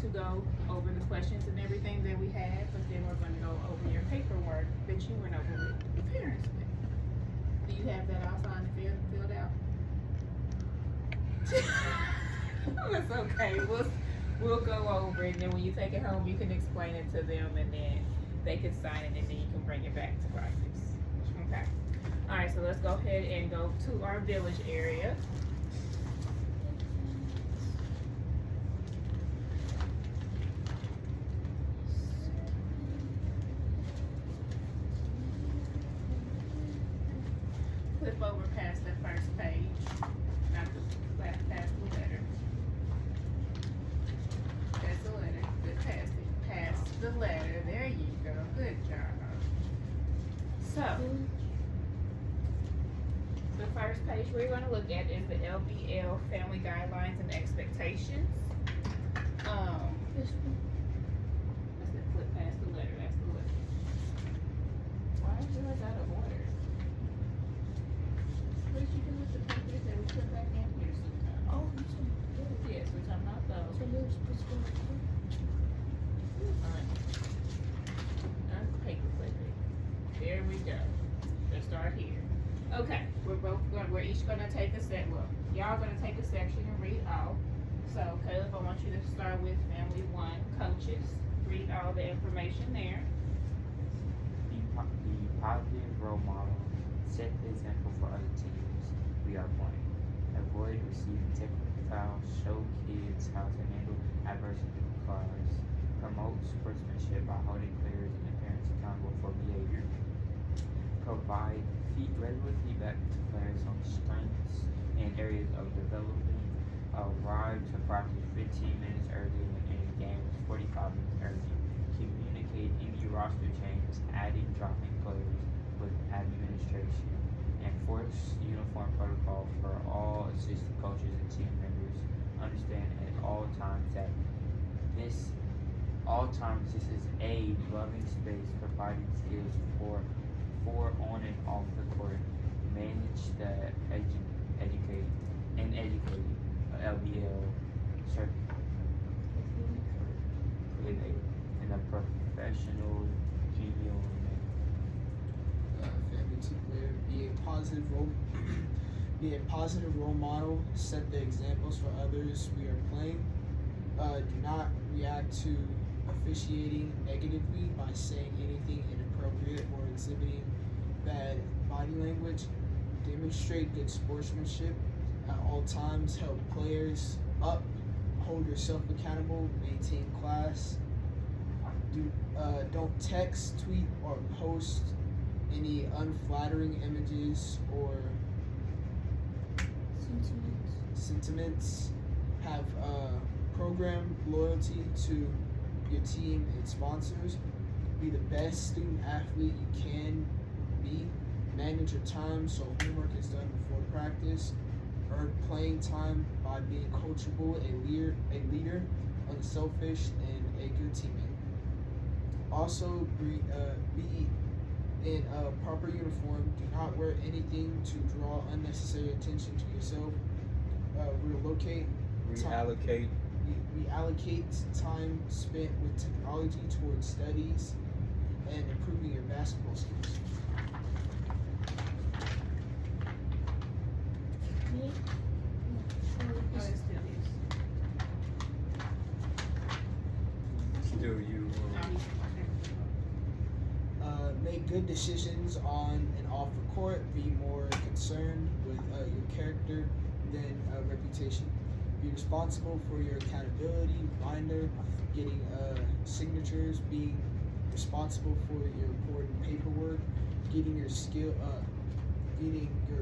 to go over the questions and everything that we had, but then we're going to go over your paperwork that you went over with the parents with. Do you have that all signed and filled out? That's okay. We'll go over it, and then when you take it home, you can explain it to them, and then they can sign it, and then you can bring it back to practice. Okay. All right. So let's go ahead and go to our village area. Flip over past the first page, not the past the letter. That's the letter. Good, past the letter. There you go. Good job. So, the first page we're going to look at is the LBL Family Guidelines and Expectations. This one. Let's flip past the letter. That's the letter. Why is yours out of order? What did you do with the papers that we put back in here sometimes? Oh, you said Yes, we're talking about those. so they're supposed to go. Alright. That's paper clipping. There we go. Let's start here. Okay, we're each gonna take a set. Well, y'all gonna take a section and read all. So, Caleb, I want you to start with Family 1, Coaches. Read all the information there. Be positive role model. Set the example for other teams we are playing. Avoid receiving technical fouls. Show kids how to handle adversity in class. Promote sportsmanship by holding players and parents accountable for behavior. Provide regular feedback to players on strengths and areas of development. Arrive to practice 15 minutes early and games 45 minutes early. Communicate any roster changes, adding, dropping players with administration. Enforce uniform protocol for all assistant coaches and team members. Understand at all times this is a loving space providing skills for on and off the court. Manage the educate LBL circuit in a professional, genial manner. Family 2 player, be a positive role model, set the examples for others we are playing. Do not react to officiating negatively by saying anything inappropriate or exhibiting bad body language. Demonstrate good sportsmanship at all times. Help players up. Hold yourself accountable. Maintain class. Don't text, tweet, or post any unflattering images or sentiments. Have program loyalty to your team and sponsors. Be the best student athlete you can be. Manage your time so homework is done before practice. Earn playing time by being coachable, a leader, unselfish, and a good teammate. Also, be in a proper uniform. Do not wear anything to draw unnecessary attention to yourself. Reallocate time spent with technology towards studies and improving your basketball skills. Still you. Make good decisions on and off the court. Be more concerned with your character than reputation. Be responsible for your accountability, reminder, getting signatures, being responsible for your important paperwork, getting your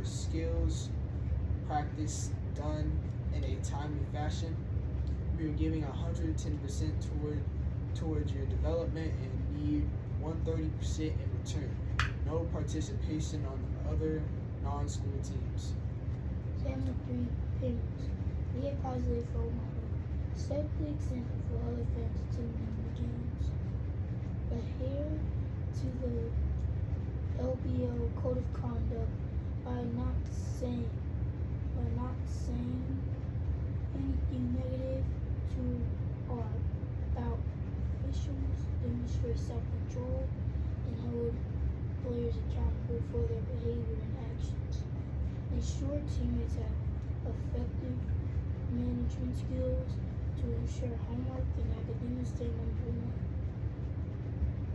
skills practice done in a timely fashion. You're giving 110% towards your development and need 130% in return. No participation on other non-school teams. Family 3 parents. Be a positive role model. Set the example for other fans to win the games. Adhere to the LBL Code of Conduct by not saying anything negative for their behavior and actions. Ensure teammates have effective management skills to ensure homework and academics stay number one.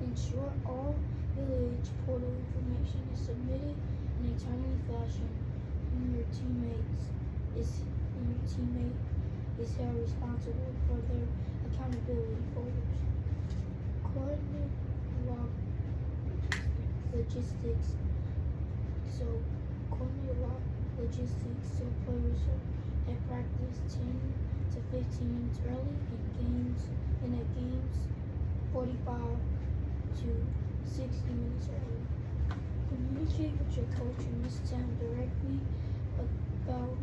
Ensure all village portal information is submitted in a timely fashion and your teammate is held responsible for their accountability folders. Coordinate logistics so players are at practice 10 to 15 minutes early and at games 45 to 60 minutes early. Communicate with your coach in this town directly about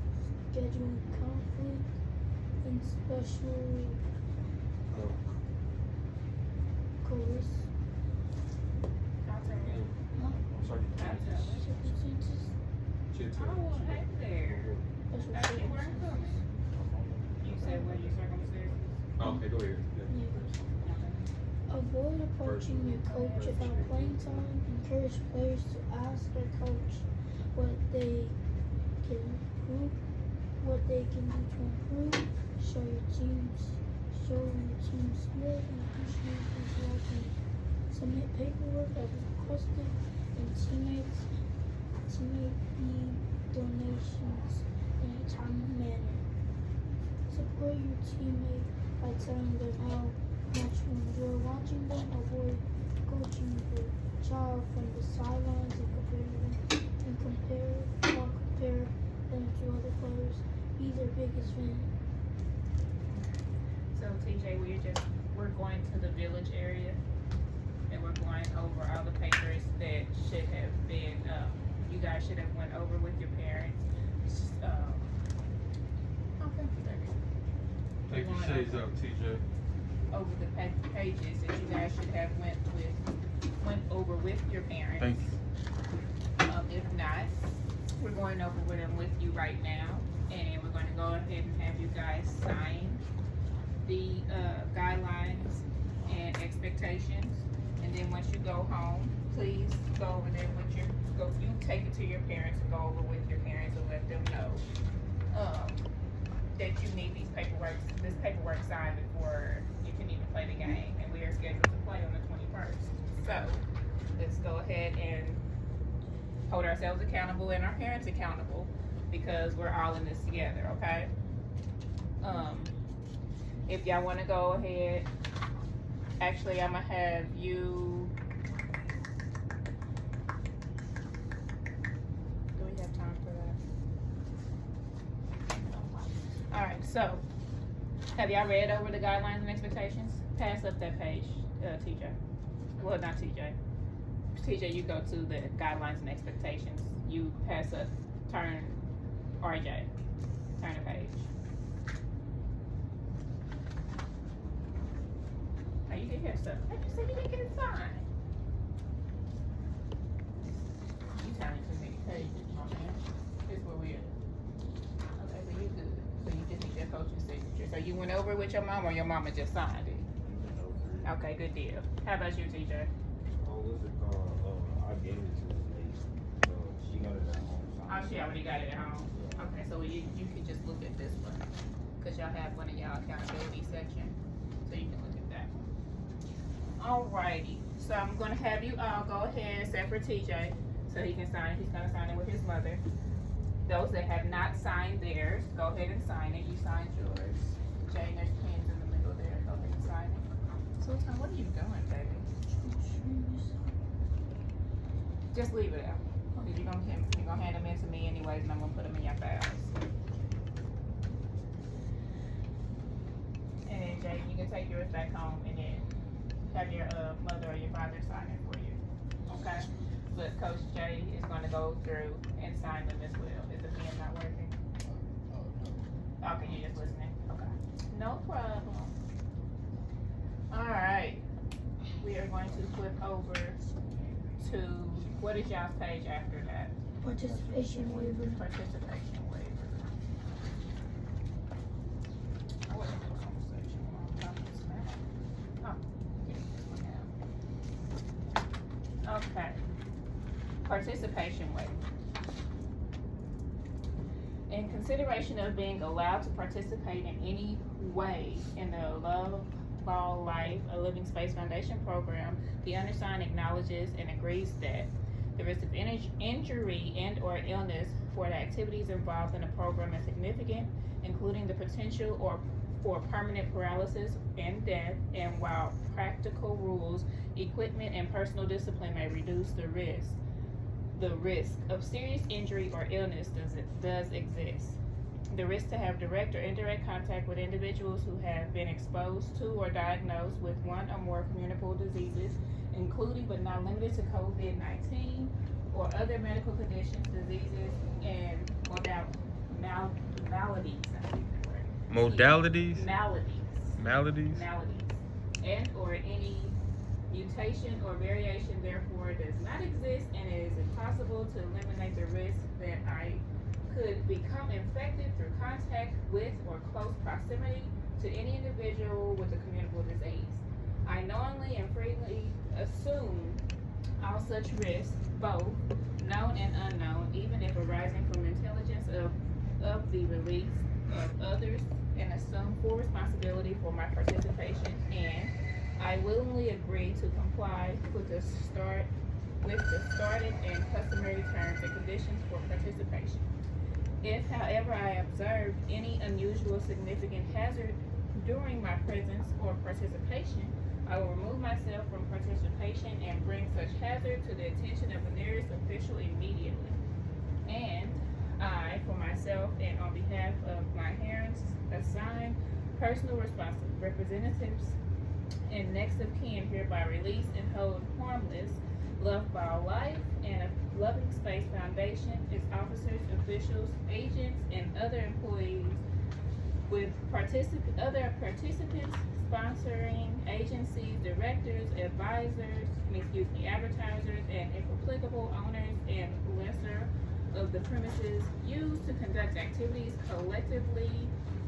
scheduling conflict and special circumstances. I won't hang there. That's where I'm coming. You said where your circumstances? Okay, go ahead. Avoid approaching your coach about playing time. Encourage players to ask their coach what they can do to improve. Show your team skill and appreciate his work. Submit paperwork as requested and teammate donations in a timely manner. Support your teammate by telling them how much you enjoy watching them. Avoid coaching the child from the sidelines and compare them to other players. Be their biggest fan. So TJ, we're going to the village area and we're going over all the papers that should have been, you guys should have went over with your parents. Thank you, baby. Take your shades up, TJ. Over the pages that you guys should have went over with your parents. Thank you. If not, we're going over with them with you right now, and we're going to go ahead and have you guys sign the guidelines and expectations. And then once you go home, please go over there with you take it to your parents and go over with your parents and let them know that you need this paperwork signed before you can even play the game. And we are scheduled to play on the 21st. So let's go ahead and hold ourselves accountable and our parents accountable, because we're all in this together, okay? If y'all want to go ahead, actually I'm gonna have you, do we have time for that? Alright, so have y'all read over the guidelines and expectations? Pass up that page, TJ. Well, not TJ. TJ, you go to the guidelines and expectations. You pass up, turn RJ, turn the page. Oh, you did hear stuff. I just said you didn't get it signed. You signing too many pages, my man. Here's where we at. Okay, so you good. So you just need your coach's signature. So you went over it with your mom, or your mama just signed it? Okay, good deal. How about you, TJ? What's it called? I gave it to the lady. So she got it at home. So Oh, she already got it at home. Okay, so you can just look at this one, cause y'all have one in y'all accountability section, so you can look at that one. Alrighty, so I'm gonna have you all go ahead, except for TJ, so he can sign. He's gonna sign it with his mother. Those that have not signed theirs, go ahead and sign it. You signed yours. Jane, there's pens in the middle there. Go ahead and sign it. Sultan, what are you doing, baby? Just leave it out. You're gonna hand them in to me anyways, and I'm gonna put them in your files. And then Jay, you can take yours back home and then have your mother or your father sign it for you. Okay? But Coach Jay is gonna go through and sign them as well. Is the pen not working? Okay, you're just listening. Okay. No problem. Alright. We are going to flip over to, what is y'all's page after that? Participation waiver. Participation waiver. I wasn't in conversation when I was talking to Matt. Oh, get this one out. Okay. participation waiver. In consideration of being allowed to participate in any way in the Love Ball Life, a Living Space Foundation program, the undersigned acknowledges and agrees that the risk of injury and or illness for the activities involved in the program is significant, including the potential for permanent paralysis and death, and while practical rules, equipment, and personal discipline may reduce the risk of serious injury or illness does exist. The risk to have direct or indirect contact with individuals who have been exposed to or diagnosed with one or more communicable diseases, including but not limited to COVID-19 or other medical conditions, diseases, and maladies. Modalities? Maladies. And or any mutation or variation therefore does not exist, and it is impossible to eliminate the risk that I could become infected through contact with or close proximity to any individual with a communicable disease. I knowingly and freely assume all such risks, both known and unknown, even if arising from intelligence of the release of others, and assume full responsibility for my participation, and I willingly agree to comply with the started and customary terms and conditions for participation. If, however, I observe any unusual significant hazard during my presence or participation, I will remove myself from participation and bring such hazard to the attention of the nearest official immediately. And I, for myself and on behalf of my parents, assign personal representatives and next of kin hereby release and hold harmless Love Ball Life and a Loving Space Foundation, its officers, officials, agents, and other employees with other participants, sponsoring agencies, directors, advisors, advertisers, and if applicable, owners and lessor of the premises used to conduct activities collectively,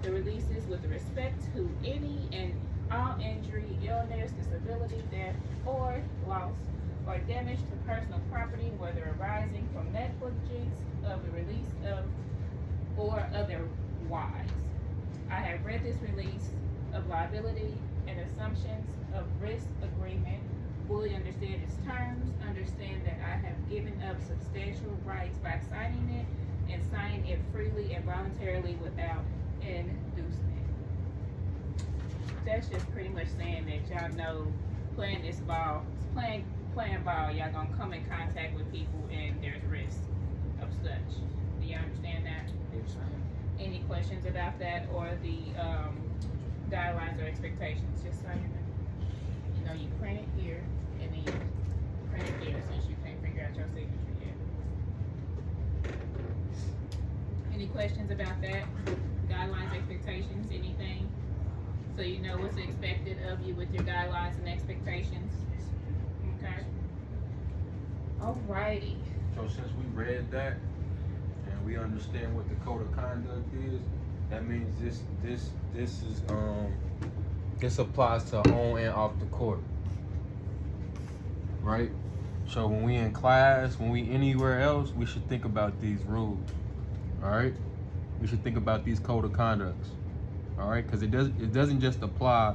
the releases with respect to any and all injury, illness, disability, death, or loss, or damage to personal property, whether arising from negligence of the release of or otherwise. I have read this release of liability and assumptions of risk agreement, fully understand its terms, understand that I have given up substantial rights by signing it, and signing it freely and voluntarily without inducement. That's just pretty much saying that y'all know playing ball, y'all gonna come in contact with people and there's risk of such. Do you understand that? Yes, ma'am. Any questions about that or the guidelines or expectations? Just so you know, you print it here and then you print it here since you can't figure out your signature yet. Any questions about that? Guidelines, expectations, anything? So you know what's expected of you with your guidelines and expectations. Okay. Alrighty. So since we read that and we understand what the code of conduct is, that means this applies to on and off the court. Right? So when we in class, when we anywhere else, we should think about these rules. Alright? We should think about these code of conducts. All right, because it doesn't just apply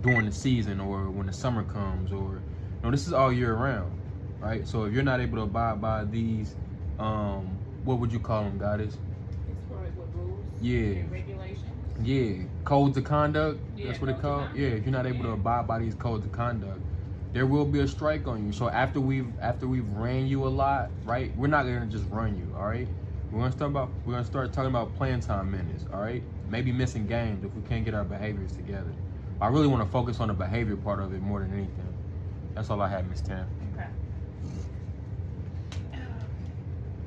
during the season or when the summer comes, or no, this is all year round, right? So if you're not able to abide by these, what would you call them, Goddess? As far as what rules? Yeah. And regulations? Yeah, codes of conduct. Yeah, that's what it codes of called. conduct. Yeah, if you're not able to abide by these codes of conduct, there will be a strike on you. So after we've ran you a lot, right? We're not gonna just run you, all right? We're gonna start talking about playing time minutes, all right? Maybe missing games if we can't get our behaviors together. I really want to focus on the behavior part of it more than anything. That's all I have, Miss Tam. Okay.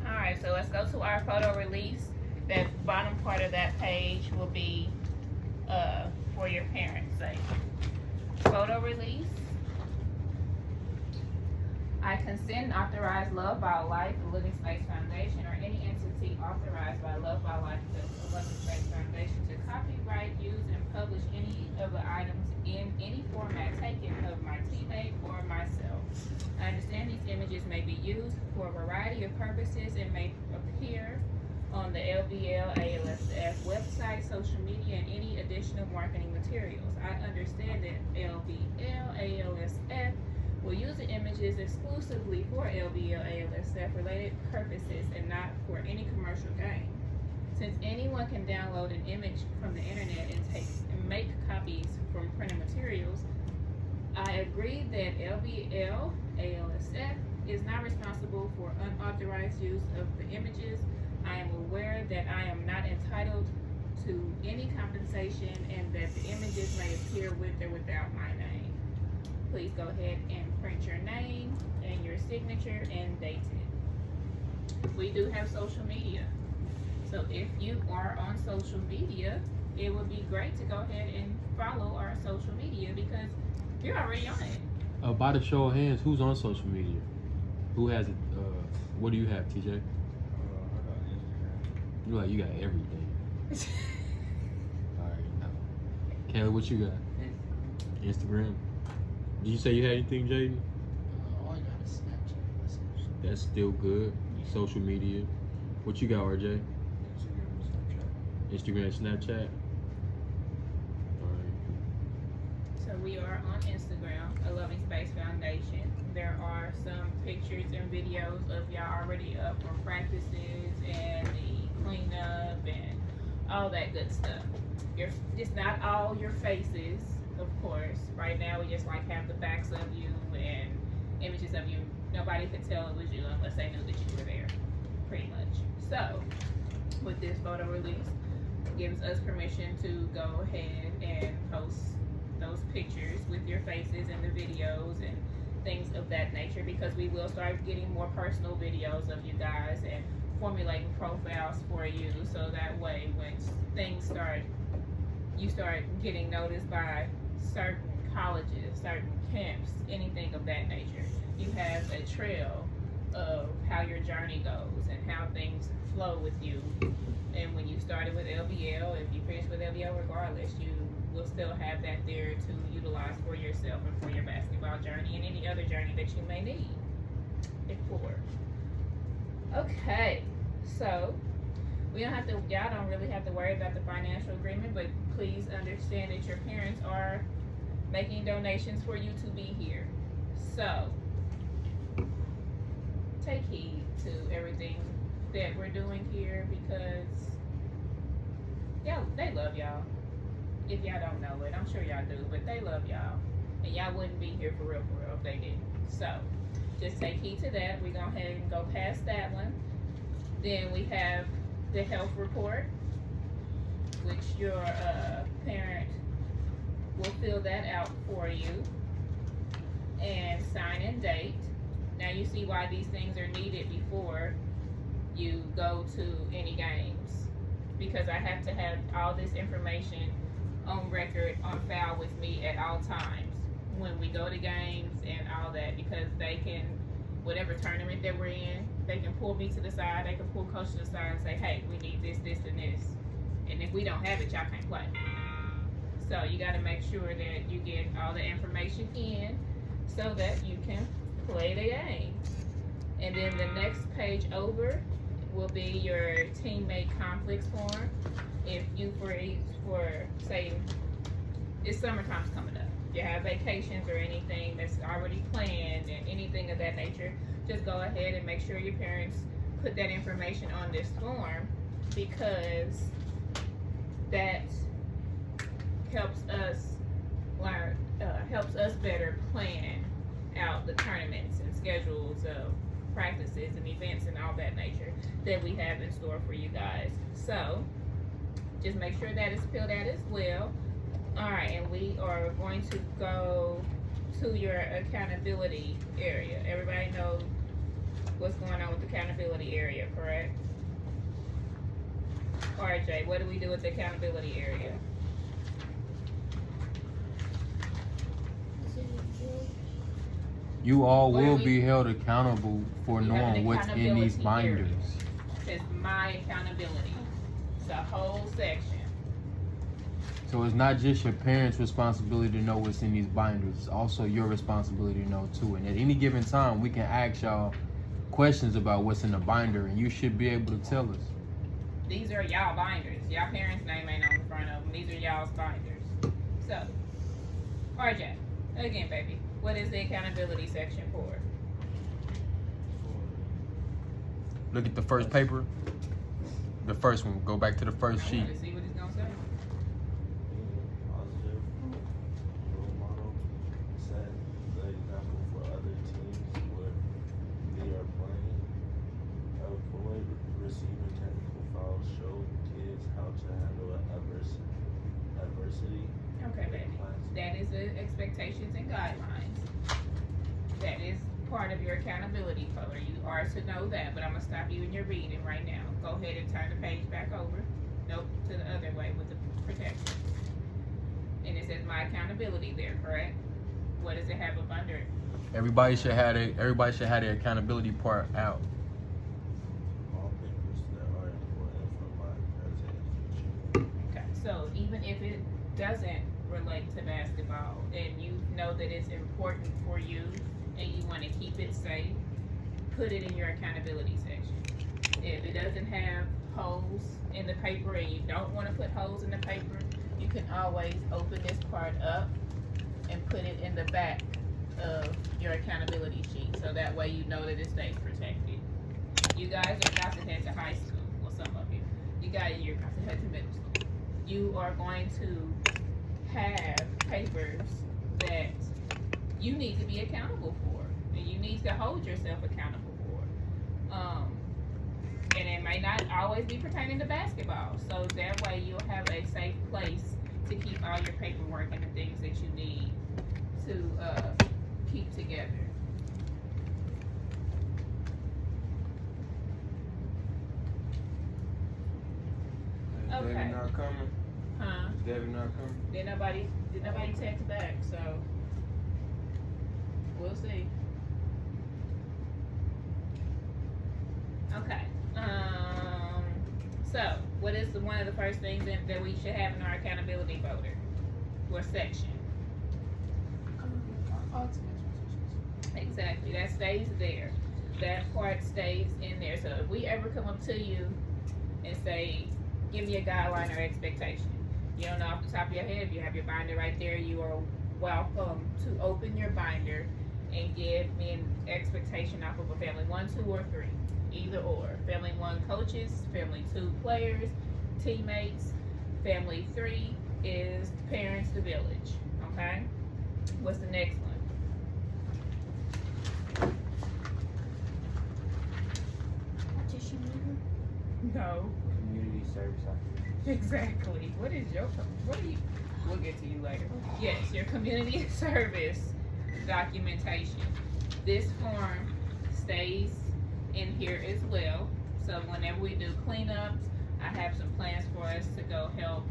All right, so let's go to our photo release. That bottom part of that page will be for your parents' sake. Photo release. I consent and authorize Love by Life, the Living Space Foundation, or any entity authorized by Love by Life, the Living Space Foundation, to copyright, use, and publish any of the items in any format taken of my teammate or myself. I understand these images may be used for a variety of purposes and may appear on the LBLA website, social media, and any additional marketing materials. I understand that LBLA will use the images exclusively for LBLA related purposes and not for any commercial gain. Since anyone can download an image from the internet and make copies from printed materials, I agree that LBLA is not responsible for unauthorized use of the images. I am aware that I am not entitled to any compensation and that the images may appear with or without my name. Please go ahead and print your name and your signature and date it. We do have social media. So if you are on social media, it would be great to go ahead and follow our social media because you're already on it. By the show of hands, who's on social media? Who has it? What do you have, TJ? I got Instagram. You got everything. All right. Kayla, what you got? Instagram. Did you say you had anything, Jaden? All I got is Snapchat. That's still good. Social media. What you got, RJ? Instagram and Snapchat. Instagram, Snapchat. All right. So we are on Instagram, a Loving Space Foundation. There are some pictures and videos of y'all already up for practices and the cleanup and all that good stuff. It's not all your faces, of course. Right now we just like have the backs of you and images of you. Nobody could tell it was you unless they knew that you were there, pretty much. So with this photo release, gives us permission to go ahead and post those pictures with your faces and the videos and things of that nature, because we will start getting more personal videos of you guys and formulating profiles for you, so that way when you start getting noticed by certain colleges, certain camps, anything of that nature, you have a trail of how your journey goes and how things flow with you. And when you started with LBL, if you finish with LBL regardless, you will still have that there to utilize for yourself and for your basketball journey and any other journey that you may need it for. Okay, so y'all don't really have to worry about the financial agreement, but please understand that your parents are making donations for you to be here. So take heed to everything that we're doing here, because they love y'all. If y'all don't know it, I'm sure y'all do, but they love y'all, and y'all wouldn't be here for real if they didn't. So just take heed to that. We're going to go ahead and go past that one. Then we have the health report, which your parent will fill that out for you and sign and date. Now you see why these things are needed before you go to any games, because I have to have all this information on record, on file with me at all times when we go to games and all that, because they can, whatever tournament that we're in, they can pull me to the side, they can pull coach to the side and say, hey, we need this, this, and this. And if we don't have it, y'all can't play. So you got to make sure that you get all the information in so that you can play the game. And then the next page over will be your teammate conflicts form. If you, for say, it's summertime's coming up, if you have vacations or anything that's already planned and anything of that nature, just go ahead and make sure your parents put that information on this form, because that helps us learn, helps us better plan out the tournaments and schedules of practices and events and all that nature that we have in store for you guys. So just make sure that is filled out as well. All right, and we are going to go to your accountability area. Everybody knows what's going on with the accountability area, correct? RJ, what do we do with the accountability area? You all Where will we- be held accountable for We have an knowing what's in these accountability area. binders. It says my accountability. It's a whole section. So it's not just your parents' responsibility to know what's in these binders. It's also your responsibility to know too. And at any given time, we can ask y'all questions about what's in the binder, and you should be able to tell us. These are y'all binders. Y'all parents' name ain't on the front of them. These are y'all's binders. So, RJ, again, baby, what is the accountability section for? Look at the first paper. The first one. Go back to the first I sheet. want to see what he's gonna say. Being positive role model, set the example for other teams where they are playing. Avoid receiving technical fouls. Show kids how to handle adversity. Okay, baby. That is the expectations and guidelines. That is part of your accountability folder. You are to know that, but I'm gonna stop you in your reading right now. Go ahead and turn the page back over. Nope, to the other way with the protection. And it says my accountability there, correct? What does it have up under it? Everybody should have their accountability part out. All papers that are important for my present and future. Okay, so even if it doesn't relate to basketball and you know that it's important for you and you want to keep it safe, put it in your accountability section. If it doesn't have holes in the paper and you don't want to put holes in the paper, you can always open this part up and put it in the back of your accountability sheet, so that way you know that it stays protected. You guys are about to head to high school, well, some of you. You're about to head to middle school. You are going to have papers that you need to be accountable for, and you need to hold yourself accountable for. And it may not always be pertaining to basketball, so that way you'll have a safe place to keep all your paperwork and the things that you need to keep together. Is Okay. Debbie not coming? Huh? Is Debbie not coming? Did nobody text back, so we'll see. Okay. So what is one of the first things that we should have in our accountability folder or section? Exactly. That stays there. That part stays in there. So if we ever come up to you and say, give me a guideline or expectation, you don't know off the top of your head, if you have your binder right there, you are welcome to open your binder and give me an expectation off of a family 1, 2, or 3. Either or. Family 1 coaches, family 2 players, teammates. Family 3 is parents, the village. Okay? What's the next one? Partition leader. No. Community service operations. Exactly. What are you, we'll get to you later. Yes, your community service documentation. This form stays in here as well. So whenever we do cleanups, I have some plans for us to go help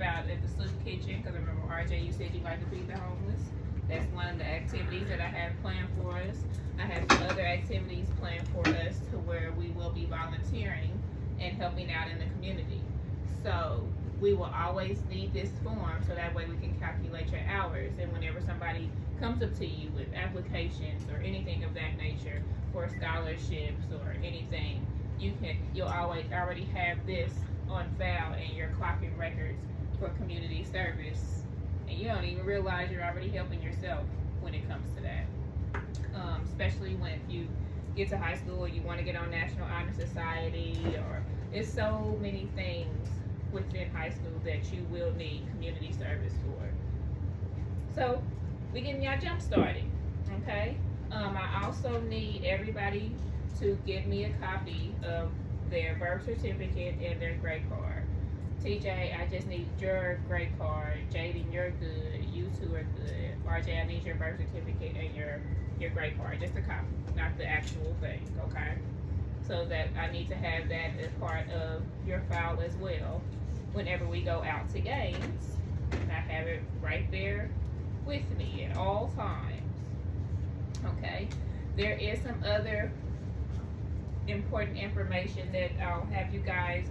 out at the soup kitchen, because I remember RJ, you said you like to feed the homeless. That's one of the activities that I have planned for us. I have some other activities planned for us to where we will be volunteering and helping out in the community. So we will always need this form, so that way we can calculate your hours, and whenever somebody comes up to you with applications or anything of that nature for scholarships or anything, you'll always already have this on file in your clocking records for community service, and you don't even realize you're already helping yourself when it comes to that. Especially when you get to high school, you want to get on National Honor Society, or it's so many things within high school that you will need community service for. So we getting y'all jump started, okay? I also need everybody to give me a copy of their birth certificate and their grade card. TJ, I just need your grade card. Jaden, you're good. You two are good. RJ, I need your birth certificate and your grade card. Just a copy, not the actual thing, okay? So that I need to have that as part of your file as well. Whenever we go out to games, I have it right there with me at all times. Okay, there is some other important information that I'll have you guys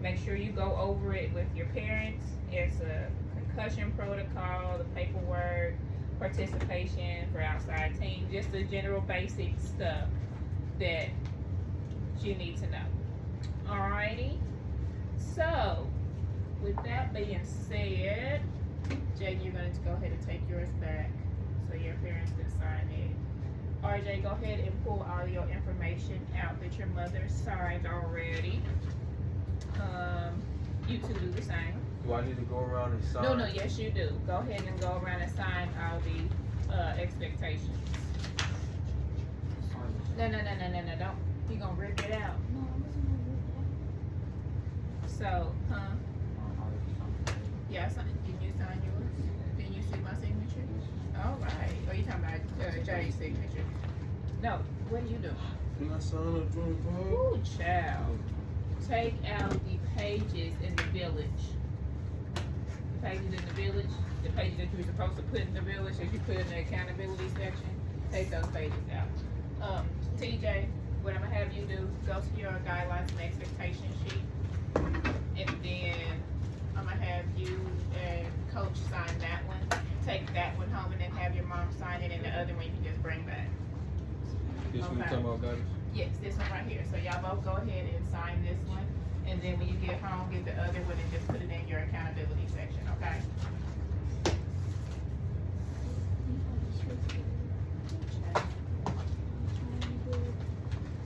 make sure you go over it with your parents. It's a concussion protocol, the paperwork, participation for outside teams, just the general basic stuff that you need to know. Alrighty, so with that being said, Jay, you're going to go ahead and take yours back so your parents can sign it. RJ, go ahead and pull all your information out that your mother signed already. You two do the same. Do I need to go around and sign? No, yes you do. Go ahead and go around and sign all the expectations. No, don't. You gonna rip it out. No, I wasn't gonna do that. So, yeah, can you sign yours? Can you see my signature? All right. Oh, you talking about Jay's signature? No, what are you doing? Can I sign up joint card? Ooh, child. Take out the pages in the village. The pages in the village, the pages that you were supposed to put in the village, that you put in the accountability section, take those pages out. TJ, what I'm gonna have you do, go to your guidelines and expectation sheet, and then I'm gonna have you and Coach sign that one. Take that one home and then have your mom sign it, and the other one you can just bring back. This one you Okay. talking about, guys? Yes, this one right here. So y'all both go ahead and sign this one, and then when you get home, get the other one and just put it in your accountability section, okay?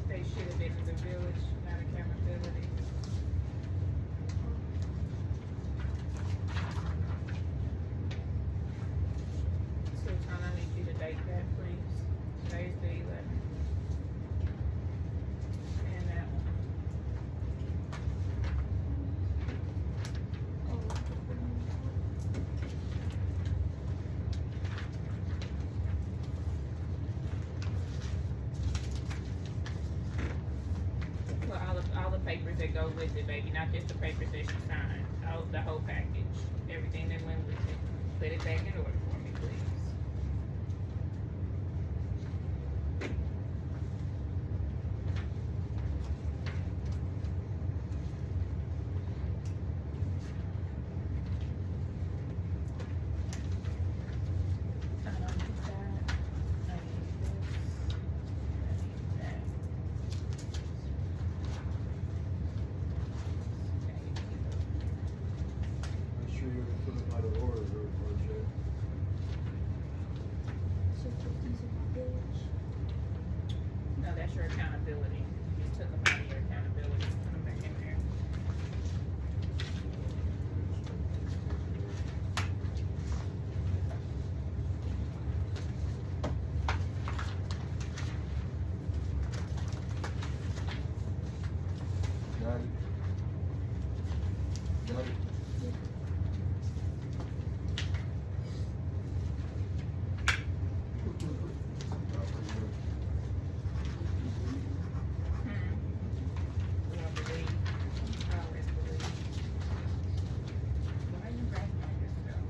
They should have been in the village, not accountability. So, Tom, I need you to date that, please. Today's the 11th. And that one. Well, all the papers that go with it, baby, not just the papers that you signed. The whole package, everything that went with it. Put it back in order for me, please. Make sure you put them out of order, RJ. So put these in my village. No, that's your accountability. You just took them out of your accountability, put them back in there. Got it. Got it. We don't believe. I always believe. Why are you writing on yourself?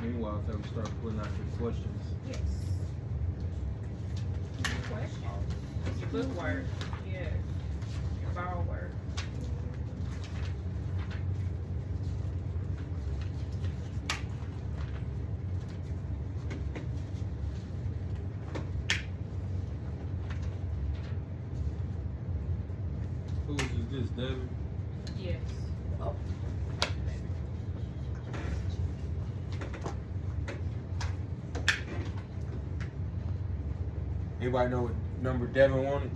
Meanwhile, if we start putting out your questions. Yes. Your question. Your book work. Yes. Your ball work. Who is this, David? Yes. Oh. Anybody know what number Devin wanted?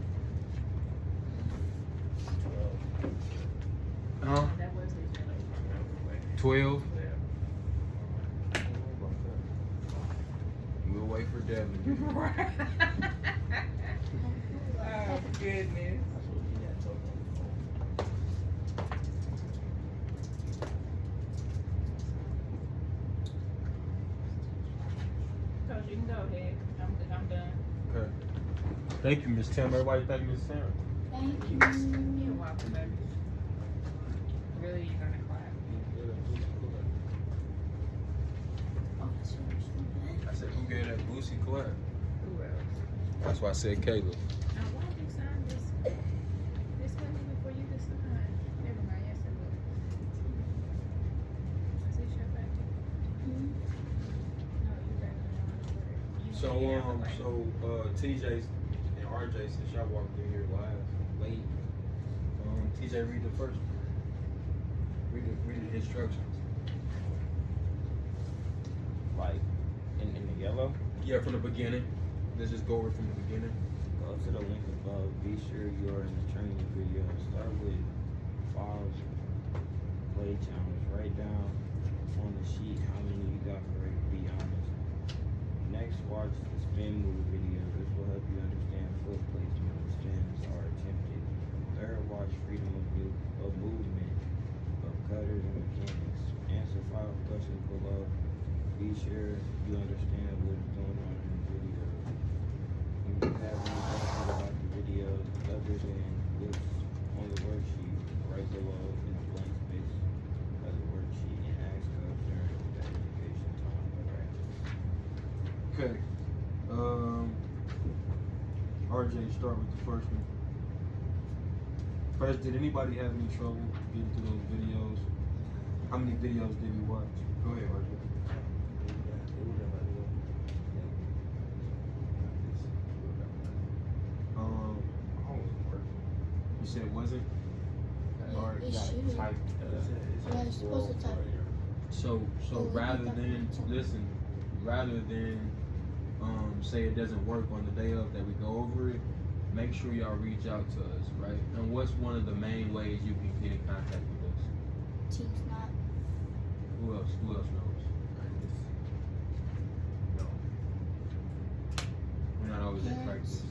Huh? That was his name. 12? We'll wait for Devin. Right. Oh, goodness. Coach, you can go ahead. I'm done. Okay. Thank you, Miss Tim. Everybody thank Miss Tim. Thank you. You're welcome, baby. Really, you're gonna clap. Oh, that's yours. I said, who gave that Boosie clap? Who else? That's why I said Caleb. Now, why did you sign this? This wasn't even for you to sign. Never mind, yes, it was. Is this your back? Mhm. No, you back on the TJ and RJ, since y'all walked in here late, TJ, read the first one. Read the instructions. Like in the yellow. Yeah, from the beginning. Let's just go over from the beginning. Go to the link above. Be sure you are in the training video. Start with 5 play challenge. Write down on the sheet how many you got correct. Be honest. Next, watch the spin move video. This will help you understand foot placement when spins are attempted. Third, watch freedom of movement of cutters and mechanics. Answer 5 questions below. Be sure you understand what is going on in the video. When you have any questions about the video other than what's on the worksheet, right below in the blank space of the worksheet and ask us during the education time. Okay. RJ, start with the first one. First, did anybody have any trouble getting through those videos? How many videos did we watch? Go ahead, RJ. You said it wasn't? Or It should. Type, Yeah, it's supposed to type. so rather than say it doesn't work on the day of that we go over it, make sure y'all reach out to us, right? And what's one of the main ways you can get in contact with us? Team's not. Who else knows? No. We're not always at practice.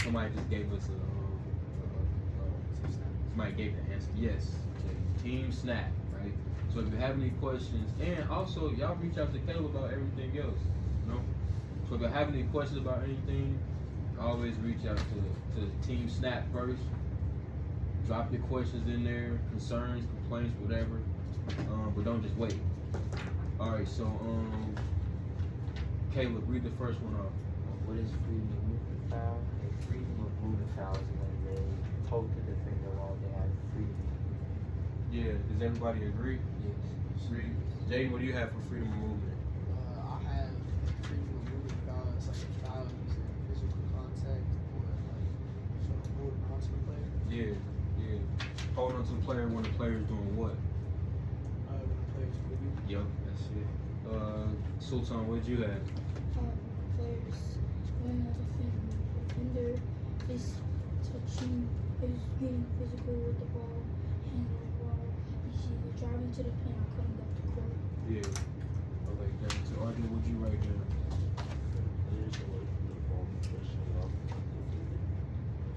Somebody just gave us somebody gave the answer. Yes. Okay. Team Snap, right? So if you have any questions, and also y'all reach out to Caleb about everything else, you know? So if you have any questions about anything, always reach out to Team Snap first. Drop your questions in there, concerns, complaints, whatever. But don't just wait. Alright, so Caleb, read the first one off. What is freedom of movement foul? A freedom of movement foul is when they hold the defender while they have freedom. Yeah, does everybody agree? Yes. Agree. Jaden, what do you have for freedom of movement? I have freedom of movement foul. It's like a foul using physical contact or like sort of holding onto the player. Yeah. Hold on to the player when the player is doing what? When the player's moving. Yup, that's it. Sultan, what'd you have? Players when a defender is getting physical with the ball, handling the ball, he's either driving to the pin or cutting up the court. Yeah. I like that. So RJ, what'd you write down? Players away from the ball pushing off the defender.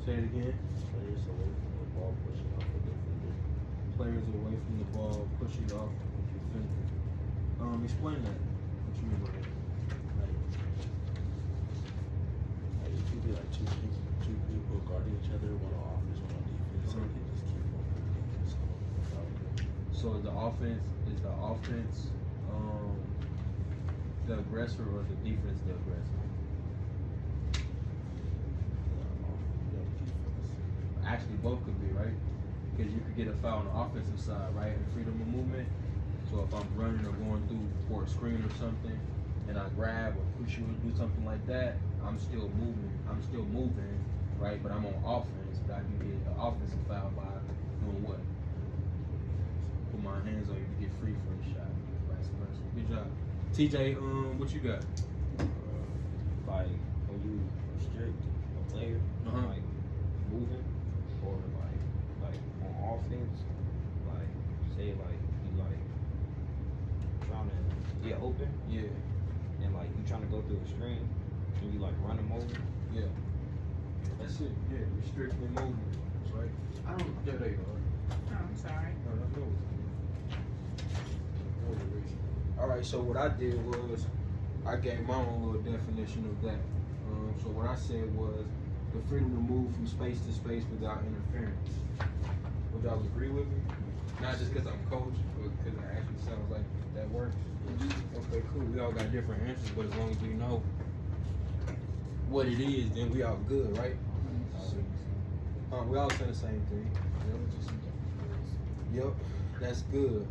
Say it again. Players away from the ball pushing off the defender. Players away from the ball, pushing off the defender. Explain that. What you mean by that? Like it could be like two people guarding each other, one on offense, one on defense. So they can just keep on moving. So is the offense the aggressor or the defense the aggressor? Actually, both could be, right? Because you could get a foul on the offensive side, right? And freedom of movement. So if I'm running or going through for a screen or something, and I grab or push you or do something like that, I'm still moving, right? But I'm on offense, but I can get an offensive foul by doing what? Put my hands on you to get free for a shot, vice versa. Good job. TJ, what you got? Like when you restrict a player, like moving, or like on offense, like say like you like trying to get open, Yeah. and like you trying to go through a screen, and you like run them over. Yeah. That's it. Yeah, restricting movement, right? I don't. Yeah, there you go. Oh, I'm sorry. No, no, no. All right. So what I did was I gave my own little definition of that. So what I said was the freedom to move from space to space without interference. Would y'all agree with me? Not just because I'm coach, but because it actually sounds like that works. Okay, cool. We all got different answers, but as long as we know what it is, then we all good, right? We all saying the same thing. Yep, that's good.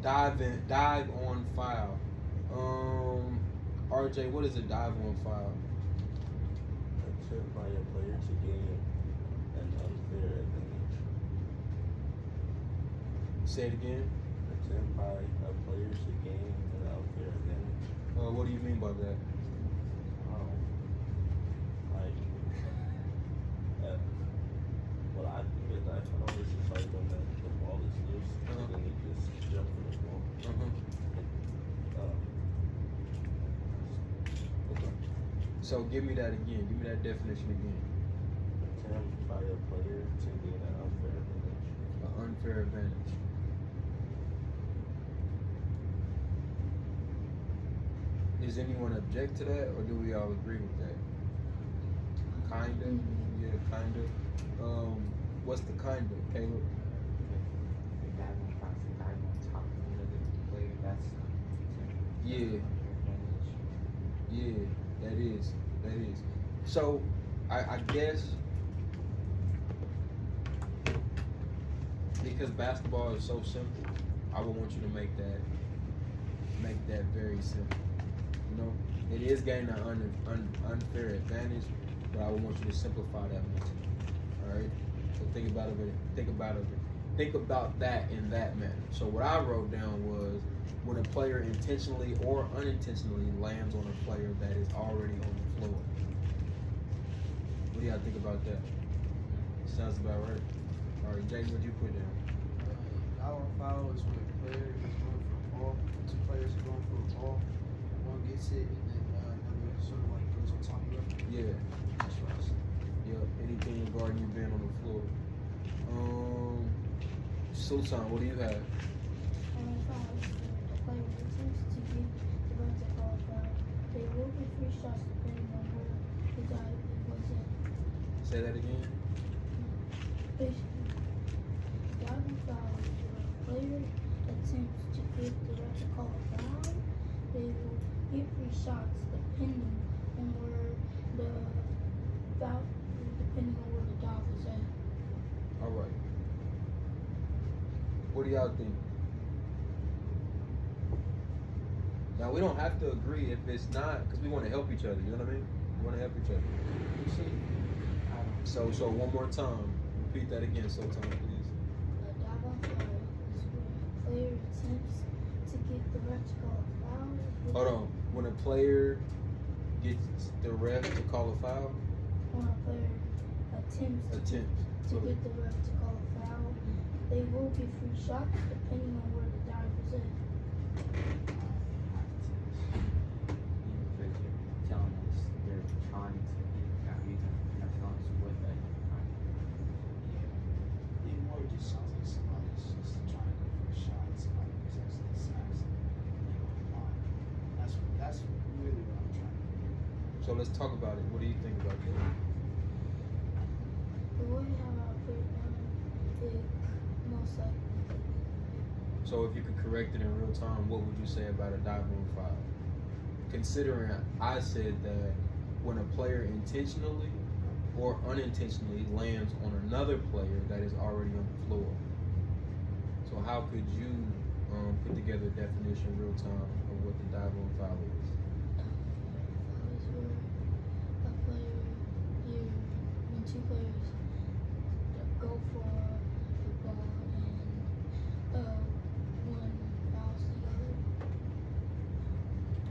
Dive on file. RJ, what is a dive on file? Attempt by a player to gain an unfair advantage. Say it again. Attempt by a player to gain an unfair advantage. What do you mean by that? Like, what I think is I found is just like when the ball is loose, and then you just jump for the ball. Okay. So give me that again. Give me that definition again. Attempt by a player to gain an unfair advantage. An unfair advantage. Does anyone object to that, or do we all agree with that? Kinda. Yeah, kinda. What's the kinda, Caleb? Dive on file, so dive on top of another player. That's Yeah. Yeah, that is. That is. So, I guess because basketball is so simple, I would want you to make that very simple. You know, it is gaining an unfair advantage, but I would want you to simplify that mentally. All right. So think about that in that manner. So what I wrote down was when a player intentionally or unintentionally lands on a player that is already on the floor. What do y'all think about that? Sounds about right. All right, Jake, what'd you put down? Dive on foul is when a player is going for a ball. Two players are going for a ball. One gets it, and then another sort of like goes on top of it. Yeah. That's what I said. Yeah. Anything regarding you being on the floor. Sultan, what do you have? Foul is when a player attempts to get the right to call a foul. They will get free shots depending on where the dive was at. Say that again. Basically, diving foul is when a player attempts to get the right to call a foul. They will get free shots depending on where the dive was at. All right. What do y'all think? Now we don't have to agree if it's not, because we want to help each other. You know what I mean? We want to help each other. So one more time. Repeat that again, Sultan, please. A dive on foul is when a player attempts to get the ref to call a foul. Hold on. When a player gets the ref to call a foul? When a player attempts to get the ref to call a foul, they will get free shots depending on where the dive is at. because you're telling us they're trying to get out. You're telling us what that. It more just sounds like somebody's just trying to go for a shot. Somebody who's actually smacks it. That's really what I'm trying to do. So let's talk about it. What do you think about that? The way how I put it down, it most likely. So if you could correct it in real time, what would you say about a dive on foul? Considering I said that when a player intentionally or unintentionally lands on another player that is already on the floor. So how could you put together a definition in real time of what the dive on foul is? Foul is where a player when two players go for the ball and one fouls the other.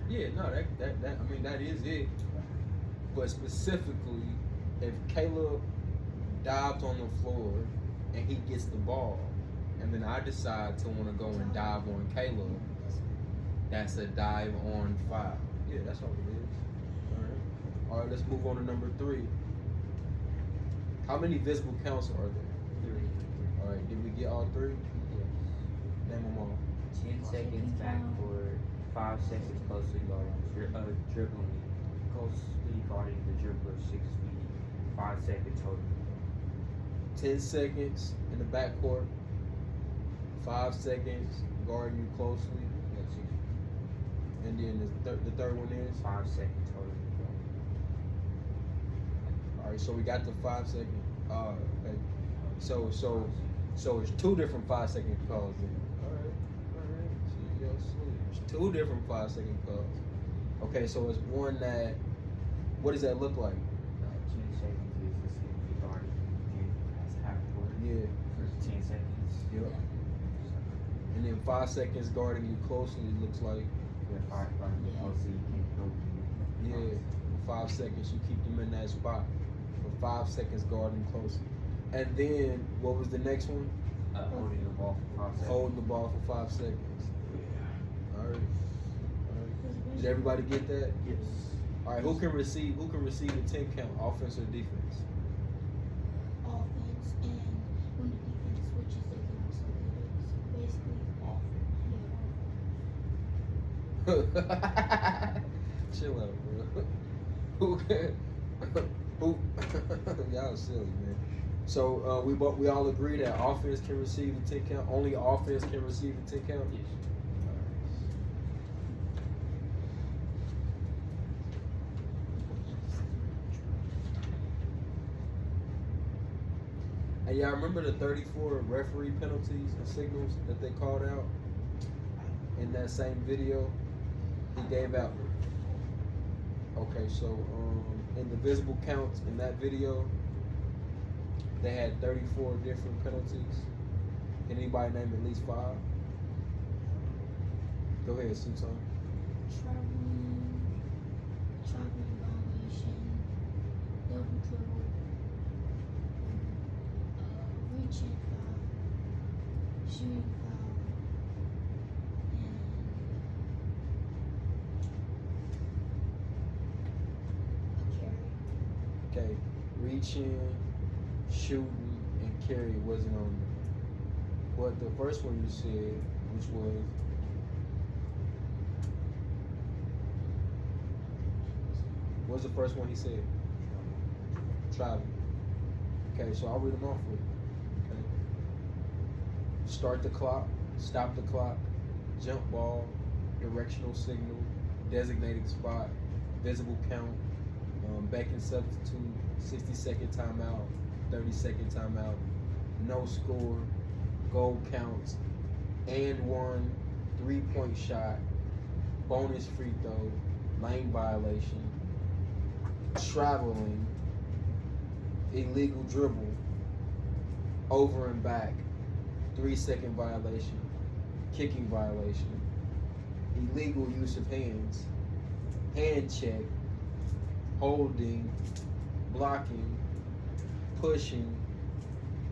Yeah, no, that I mean that is it. But specifically, if Caleb dives on the floor and he gets the ball, and then I decide to want to go and dive on Caleb, that's a dive on foul. Yeah, that's all it is. All right, let's move on to number 3. How many visible counts are there? 3. All right, did we get all 3? Yes. Name them all. 10 seconds backboard, 5 seconds closely guarding, dribbling, closely guarding the dribbler 6 feet, 5 seconds total. 10 seconds in the backcourt. 5 seconds guarding you closely. That's it. And then the third one is? 5 seconds total. Alright, so we got the 5 second. Okay. So it's 2 different 5 second calls then. Alright. See, yo, sweet. It's 2 different 5 second calls. Okay, so it's one that, what does that look like? 10 seconds is the same guard. That's half court. Yeah. For 10 seconds. Yep. And then 5 seconds guarding you closely looks like, Yeah, 5 guarding you closely, you can't go. yeah, for 5 seconds you keep them in that spot. For 5 seconds guarding closely. And then, what was the next one? Holding the ball for 5 seconds. Holding the ball for 5 seconds. Yeah. Alright. Did everybody get that? Yes. Alright, who can receive a 10 count, offense or defense? Offense, and when the defense switches, they can also get it. So basically, Chill out, bro. Who can? Who? Y'all silly, man. So we all agree that offense can receive the 10 count. Only offense can receive the 10 count. Yes. And y'all remember the 34 referee penalties and signals that they called out in that same video he gave out? Okay, so in the visible counts in that video, they had 34 different penalties. Can anybody name at least 5? Go ahead, Sultan. traveling violation, double dribble, reaching foul, shooting foul, and a carry. Okay, reaching, shooting, and carry wasn't on there. But the first one you said, which was what's the first one he said? Travel. Okay, so I'll read them off for you. Okay. Start the clock, stop the clock, jump ball, directional signal, designated spot, visible count, beckon substitute, 60-second timeout, 30-second timeout, no score, goal counts, and 1, 3-point shot, bonus free throw, lane violation, traveling, illegal dribble, over and back, 3-second violation, kicking violation, illegal use of hands, hand check, holding, blocking, pushing,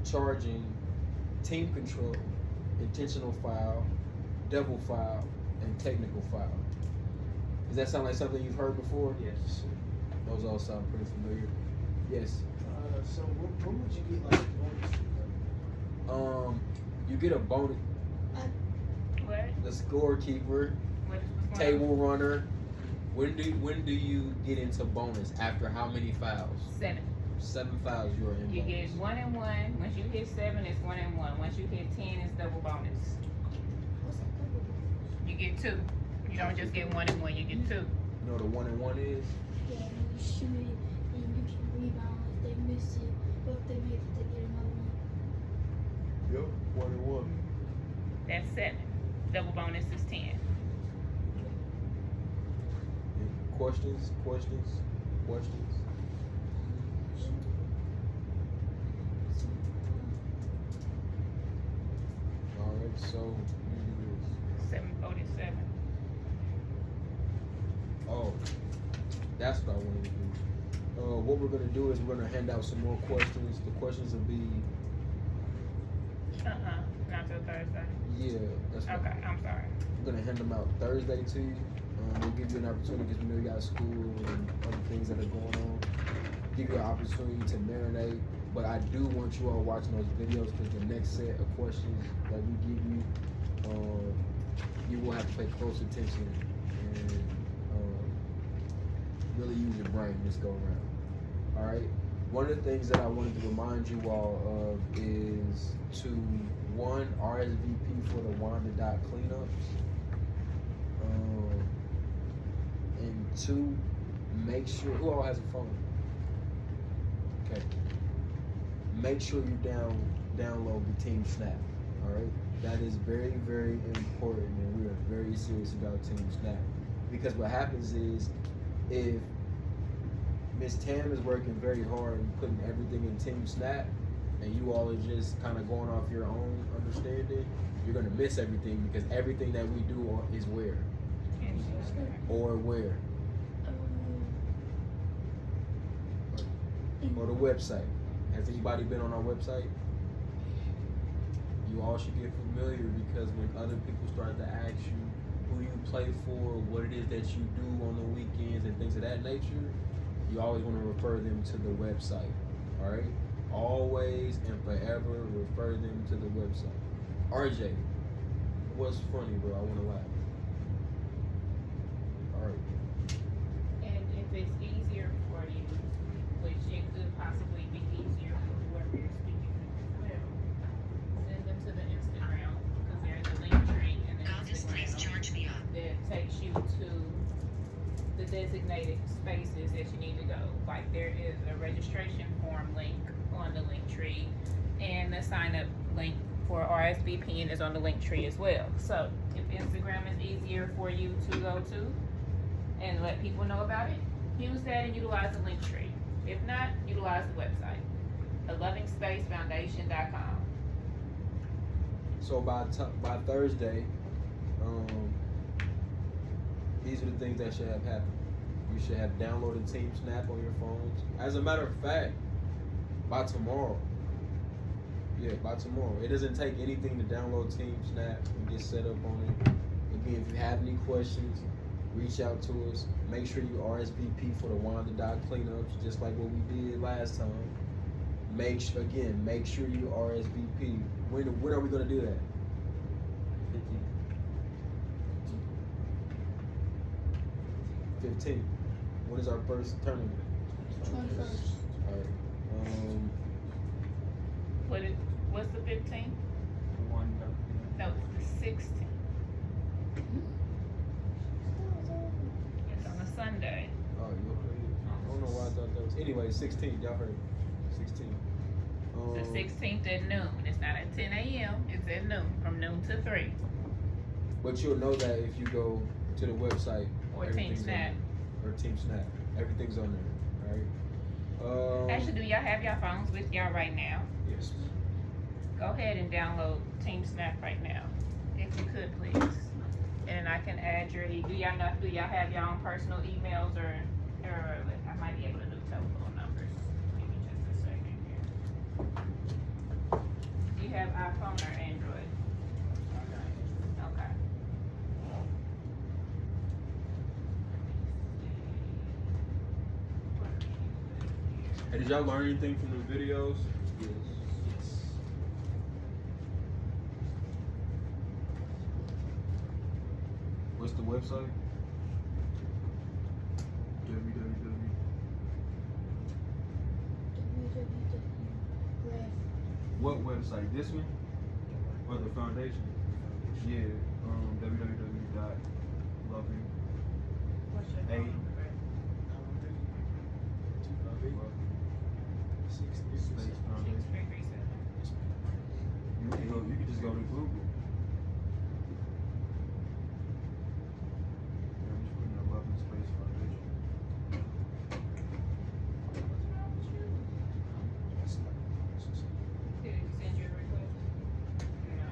charging, team control, intentional foul, double foul, and technical foul. Does that sound like something you've heard before? Yes. Those all sound pretty familiar. Yes. So what would you get like a bonus? You get a bonus. What? The scorekeeper, What's table runner. When do you get into bonus? After how many fouls? 7. 7 fouls, you are in You bonus. get 1 and 1. Once you hit 7, it's 1 and 1. Once you hit 10, it's double bonus. What's that double? You get 2. You don't just get 1 and 1. You get 2. You know what a 1 and 1 is? Yeah, and you shoot it, and you can rebound if they miss it, but if they make it, they get another one. Yep, 1 and 1. That's 7. Double bonus is 10. Questions? Alright, so you do this. 747. Oh, that's what I wanted to do. What we're gonna do is we're gonna hand out some more questions. The questions will be Not till Thursday. yeah. That's fine. Okay, I'm sorry. We're gonna hand them out Thursday to you. We'll give you an opportunity because we know you got school and other things that are going on. Give you an opportunity to marinate. But I do want you all watching those videos because the next set of questions that we give you, you will have to pay close attention and really use your brain this go around. All right. one of the things that I wanted to remind you all of is to one RSVP for the Wanda Dot cleanups, and two, make sure who all has a phone. Okay. Make sure you download the Team Snap. All right. That is very, very important, and we are very serious about Team Snap, because what happens is if Miss Tam is working very hard and putting everything in Team Snap, and you all are just kind of going off your own understanding, you're gonna miss everything, because everything that we do is where or where or the website. Has anybody been on our website? You all should get familiar, because when other people start to ask you who you play for, what it is that you do on the weekends and things of that nature, you always want to refer them to the website. All right? Always and forever refer them to the website. RJ, what's funny, bro? I want to laugh. All right. And if it's easier for you, which it could possibly be easier for whoever you're speaking with as well, send them to the Instagram, because there's a link tree in the Instagram that takes you to the designated spaces that you need to go. Like there is a registration form link on the link tree, and the sign up link for RSVPing is on the link tree as well. So if Instagram is easier for you to go to and let people know about it, use that and utilize the link tree. If not, utilize the website, thelovingspacefoundation.com. So by Thursday, these are the things that should have happened. You should have downloaded Team Snap on your phones. As a matter of fact, by tomorrow. It doesn't take anything to download Team Snap and get set up on it. Again, if you have any questions, reach out to us. Make sure you RSVP for the Wanda Dot cleanups, just like what we did last time. Make sure you RSVP. When are we gonna do that? 15. When is our first tournament? 21st. All right. What's the 15th? No, it's the 16th. It's on a Sunday. Oh, you okay? I don't know why I thought that was. Anyway, 16. Y'all heard. 16. It's the 16th at noon. It's not at 10 a.m. It's at noon, from noon to 3. But you'll know that if you go to the website. Or Team everything's Snap. Or Team Snap. Everything's on there. All right. Actually, do y'all have y'all phones with y'all right now? Yes. Go ahead and download Team Snap right now, if you could, please. And I can add your do y'all have your own personal emails, or I might be able to do telephone numbers. Give me just a second here. Do you have iPhone or Android? Okay. Hey, did y'all learn anything from the videos? Yes. What's the website? What website? This one? Or the foundation? Yeah. www.loving. What's your phone number? Space Foundation. 6337. You can just go to Google. Yeah, I'm just putting up Loving Space Foundation. Did it send you a request? No.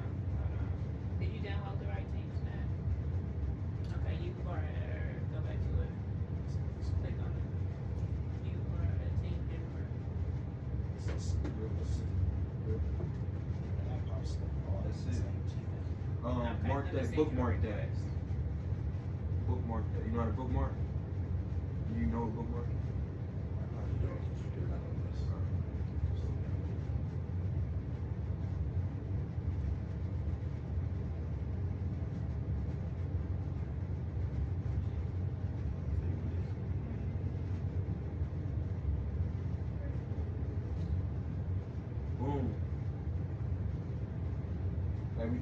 Did you download the right Team Snap? Okay, you are go back to it. Click on it. You are a team member. That's it. Okay, Mark let me that, send you a bookmark that. request. Bookmark that. You know how to bookmark? You know what bookmark?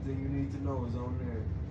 Everything you need to know is on there.